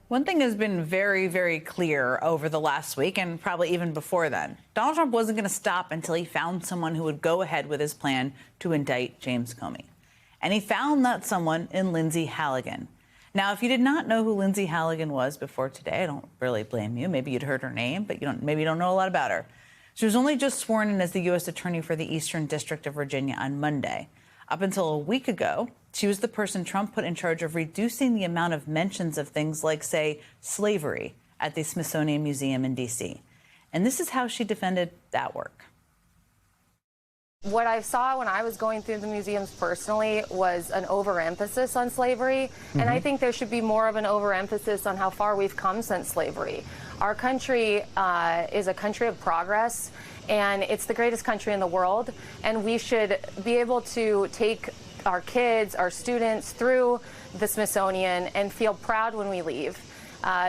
One thing has been very, very clear over the last week and probably even before then. Donald Trump wasn't going to stop until he found someone who would go ahead with his plan to indict James Comey. And he found that someone in Lindsay Halligan. Now, if you did not know who Lindsay Halligan was before today, I don't really blame you. Maybe you'd heard her name, but maybe you don't know a lot about her. She was only just sworn in as the U.S. Attorney for the Eastern District of Virginia on Monday. Up until a week ago, she was the person Trump put in charge of reducing the amount of mentions of things like, say, slavery at the Smithsonian Museum in D.C. And this is how she defended that work. What I saw when I was going through the museums personally was an overemphasis on slavery. And I think there should be more of an overemphasis on how far we've come since slavery. Our country is a country of progress, and it's the greatest country in the world. And we should be able to take our kids, our students through the Smithsonian and feel proud when we leave.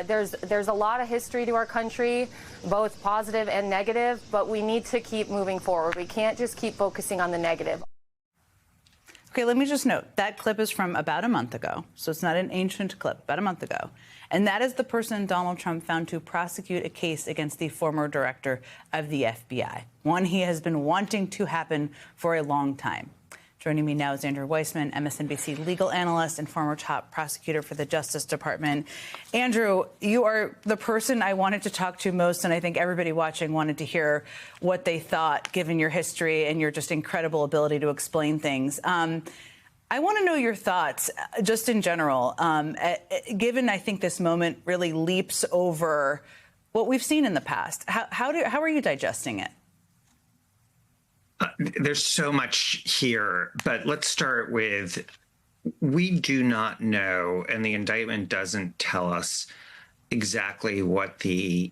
There's a lot of history to our country, both positive and negative, but we need to keep moving forward. We can't just keep focusing on the negative. Okay, let me just note, that clip is from about a month ago, so it's not an ancient clip, about a month ago. And that is the person Donald Trump found to prosecute a case against the former director of the FBI, one he has been wanting to happen for a long time. Joining me now is Andrew Weissmann, MSNBC legal analyst and former top prosecutor for the Justice Department. Andrew, you are the person I wanted to talk to most, and I think everybody watching wanted to hear what they thought, given your history and your just incredible ability to explain things. I want to know your thoughts, just in general, given I think this moment really leaps over what we've seen in the past. How are you digesting it? There's so much here, but let's start with, we do not know, and the indictment doesn't tell us exactly what the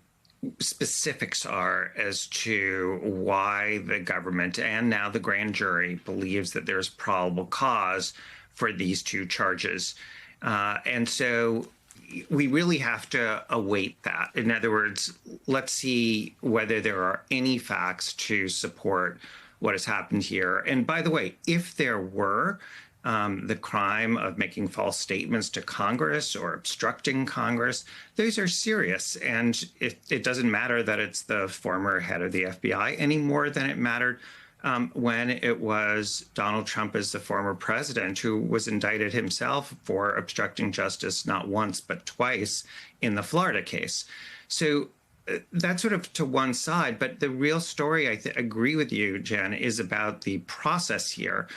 specifics are as to why the government and now the grand jury believes that there's probable cause for these two charges. And so we really have to await that. In other words, let's see whether there are any facts to support what has happened here. And by the way, if there were the crime of making false statements to Congress or obstructing Congress, those are serious. And it doesn't matter that it's the former head of the FBI any more than it mattered when it was Donald Trump as the former president who was indicted himself for obstructing justice not once but twice in the Florida case. So that's sort of to one side, but the real story, I agree with you, Jen, is about the process here.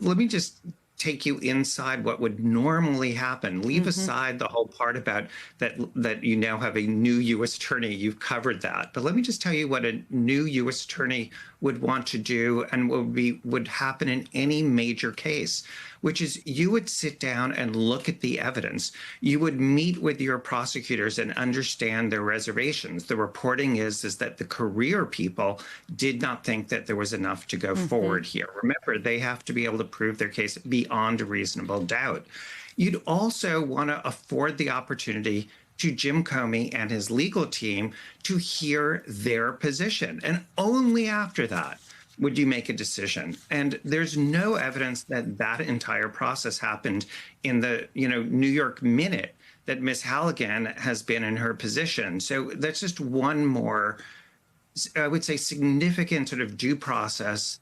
Let me just take you inside what would normally happen. Leave aside the whole part about that you now have a new U.S. attorney. You've covered that. But let me just tell you what a new U.S. attorney would want to do and would happen in any major case, which is you would sit down and look at the evidence. You would meet with your prosecutors and understand their reservations. The reporting is that the career people did not think that there was enough to go forward here. Remember, they have to be able to prove their case beyond a reasonable doubt. You'd also want to afford the opportunity to Jim Comey and his legal team to hear their position. And only after that would you make a decision. And there's no evidence that that entire process happened in the New York minute that Ms. Halligan has been in her position. So that's just one more, I would say, significant sort of due process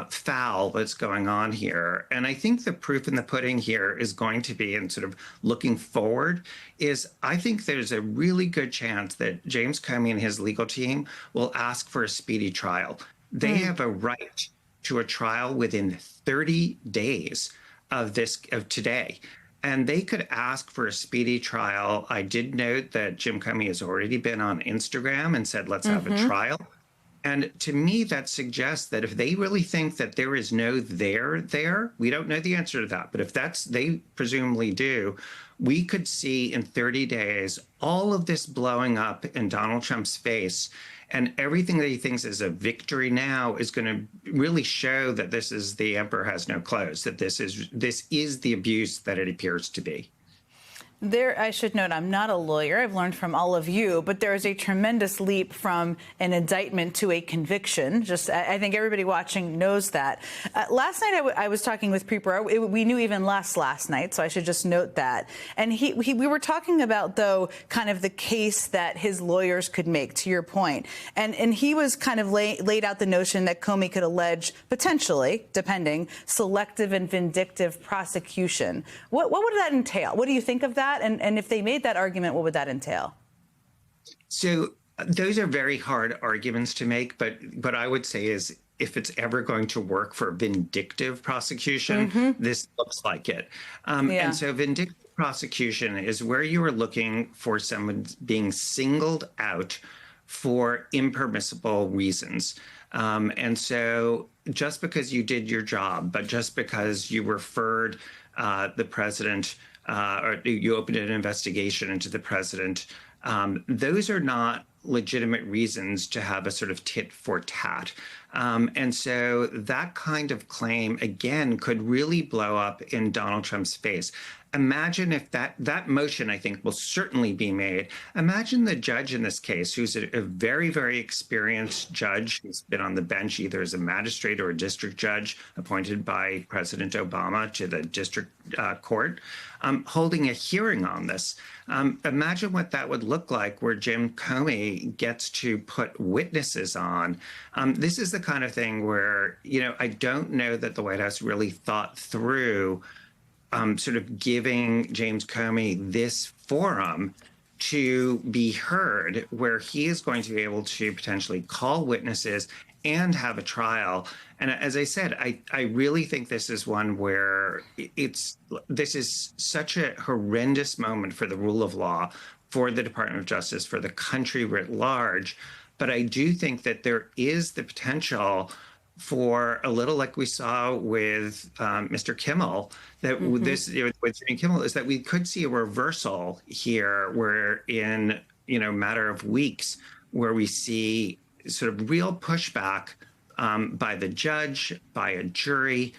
foul that's going on here. And I think the proof in the pudding here is going to be, in sort of looking forward, is I think there's a really good chance that James Comey and his legal team will ask for a speedy trial. They have a right to a trial within 30 days of today. And they could ask for a speedy trial. I did note that Jim Comey has already been on Instagram and said, let's have a trial. And to me, that suggests that if they really think that there is no there, we don't know the answer to that. But if they presumably do, we could see in 30 days all of this blowing up in Donald Trump's face. And everything that he thinks is a victory now is going to really show that this is the emperor has no clothes, that this is the abuse that it appears to be. There, I should note, I'm not a lawyer. I've learned from all of you, but there is a tremendous leap from an indictment to a conviction. I think everybody watching knows that. Last night, I was talking with Preet. We knew even less last night, so I should just note that. And we were talking about, though, kind of the case that his lawyers could make, to your point. And he was kind of laid out the notion that Comey could allege, potentially, depending, selective and vindictive prosecution. What would that entail? What do you think of that? And if they made that argument, what would that entail? So those are very hard arguments to make, but what I would say is if it's ever going to work for vindictive prosecution, this looks like it. And so vindictive prosecution is where you are looking for someone being singled out for impermissible reasons. And so just because you did your job, but just because you referred the president or you opened an investigation into the president, those are not legitimate reasons to have a sort of tit for tat. And so that kind of claim, again, could really blow up in Donald Trump's face. Imagine if that motion, I think, will certainly be made. Imagine the judge in this case, who's a very, very experienced judge who's been on the bench either as a magistrate or a district judge appointed by President Obama to the district court, holding a hearing on this. Imagine what that would look like where Jim Comey gets to put witnesses on. This is the kind of thing where, I don't know that the White House really thought through sort of giving James Comey this forum to be heard, where he is going to be able to potentially call witnesses and have a trial. And as I said, I really think this is one where this is such a horrendous moment for the rule of law, for the Department of Justice, for the country writ large. But I do think that there is the potential for a little like we saw with Mr. Kimmel, that with Jimmy Kimmel, is that we could see a reversal here where in, a matter of weeks, where we see sort of real pushback by the judge, by a jury,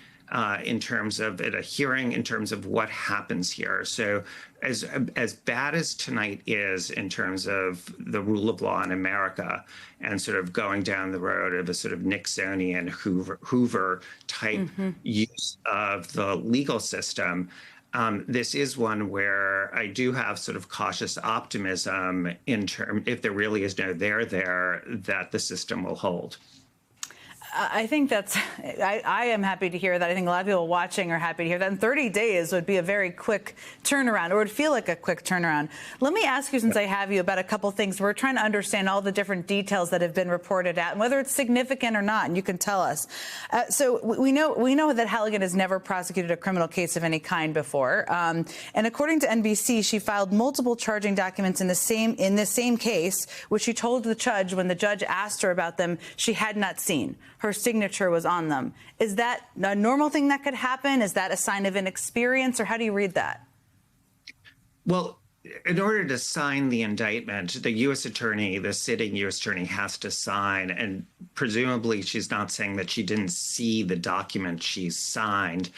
in terms of at a hearing, in terms of what happens here. So as bad as tonight is in terms of the rule of law in America and sort of going down the road of a sort of Nixonian Hoover type use of the legal system, this is one where I do have sort of cautious optimism if there really is no there there, that the system will hold. I think I am happy to hear that. I think a lot of people watching are happy to hear that. And 30 days would be a very quick turnaround, or would feel like a quick turnaround. Let me ask you, since I have you, about a couple things. We're trying to understand all the different details that have been reported out, and whether it's significant or not, and you can tell us. So we know that Halligan has never prosecuted a criminal case of any kind before. And according to NBC, she filed multiple charging documents in the same case, which she told the judge when the judge asked her about them, she had not seen. Her signature was on them. Is that a normal thing that could happen? Is that a sign of inexperience, or how do you read that? Well, in order to sign the indictment, the U.S. attorney, the sitting U.S. attorney, has to sign. And presumably she's not saying that she didn't see the document she signed.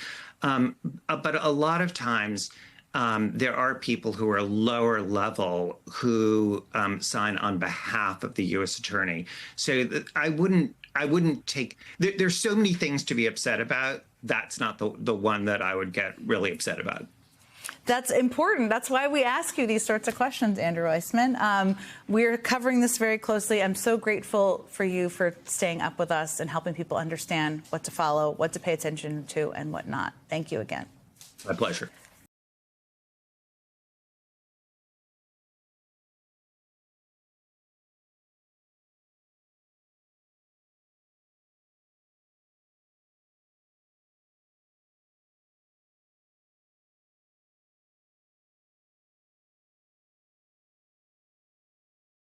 But a lot of times there are people who are lower level who sign on behalf of the U.S. attorney. So I wouldn't take, there's so many things to be upset about. That's not the one that I would get really upset about. That's important. That's why we ask you these sorts of questions, Andrew Weissmann. We're covering this very closely. I'm so grateful for you for staying up with us and helping people understand what to follow, what to pay attention to, and what not. Thank you again. My pleasure.